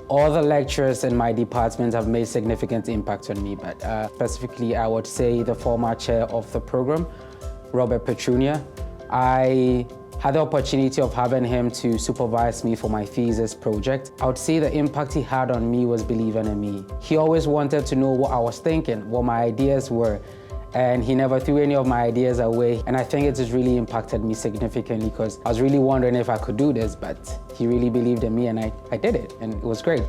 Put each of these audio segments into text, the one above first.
All the lecturers in my department have made significant impact on me, but specifically I would say the former chair of the program, Robert Petrunia. I had the opportunity of having him to supervise me for my thesis project. I would say the impact he had on me was believing in me. He always wanted to know what I was thinking, what my ideas were, and he never threw any of my ideas away. And I think it has really impacted me significantly because I was really wondering if I could do this, but he really believed in me and I did it, and it was great.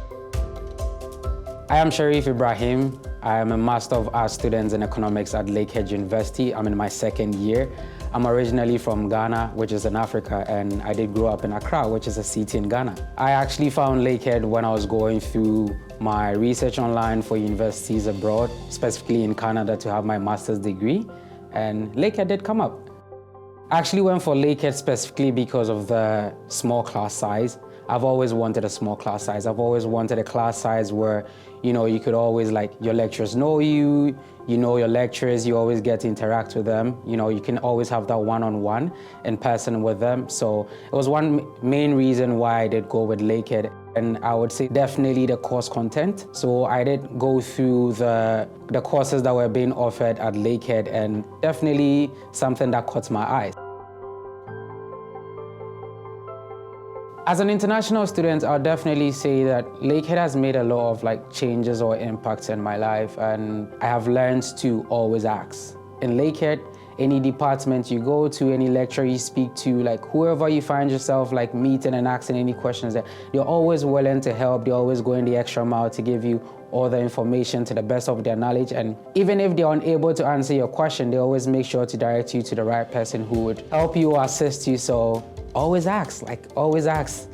I am Sherif Ibrahim. I am a Master of Arts student in Economics at Lakehead University. I'm in my second year. I'm originally from Ghana, which is in Africa, and I did grow up in Accra, which is a city in Ghana. I actually found Lakehead when I was going through my research online for universities abroad, specifically in Canada, to have my master's degree, and Lakehead did come up. I actually went for Lakehead specifically because of the small class size. I've always wanted a small class size. I've always wanted a class size where, you could always, your lecturers know you know your lecturers, you always get to interact with them. You can always have that one-on-one in person with them. So it was one main reason why I did go with Lakehead. And I would say definitely the course content. So I did go through the courses that were being offered at Lakehead, and definitely something that caught my eye. As an international student, I'll definitely say that Lakehead has made a lot of changes or impacts in my life, and I have learned to always ask. In Lakehead, any department you go to, any lecturer you speak to, whoever you find yourself meeting and asking any questions, they're always willing to help. They're always going the extra mile to give you all the information to the best of their knowledge. And even if they're unable to answer your question, they always make sure to direct you to the right person who would help you or assist you. So always ask, always ask.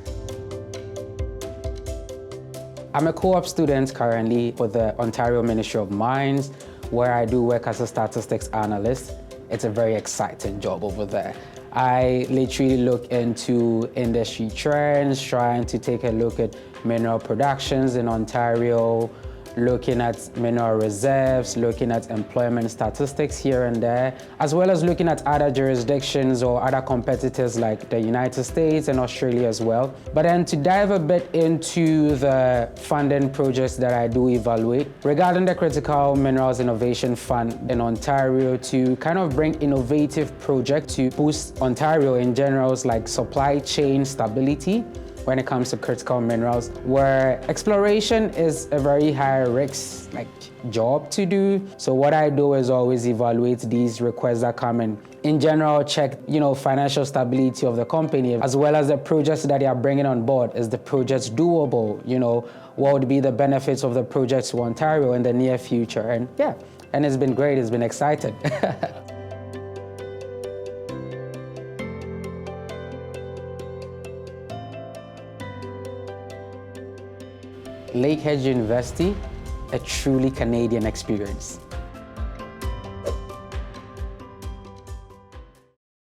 I'm a co-op student currently for the Ontario Ministry of Mines, where I do work as a statistics analyst. It's a very exciting job over there. I literally look into industry trends, trying to take a look at mineral productions in Ontario, looking at mineral reserves, looking at employment statistics here and there, as well as looking at other jurisdictions or other competitors like the United States and Australia as well. But then to dive a bit into the funding projects that I do evaluate, regarding the Critical Minerals Innovation Fund in Ontario, to kind of bring innovative projects to boost Ontario in general's supply chain stability when it comes to critical minerals, where exploration is a very high risk job to do. So what I do is always evaluate these requests that come in general, check financial stability of the company, as well as the projects that they are bringing on board. Is the project doable? What would be the benefits of the project to Ontario in the near future? And yeah, and it's been great, it's been exciting. Lakehead University, a truly Canadian experience.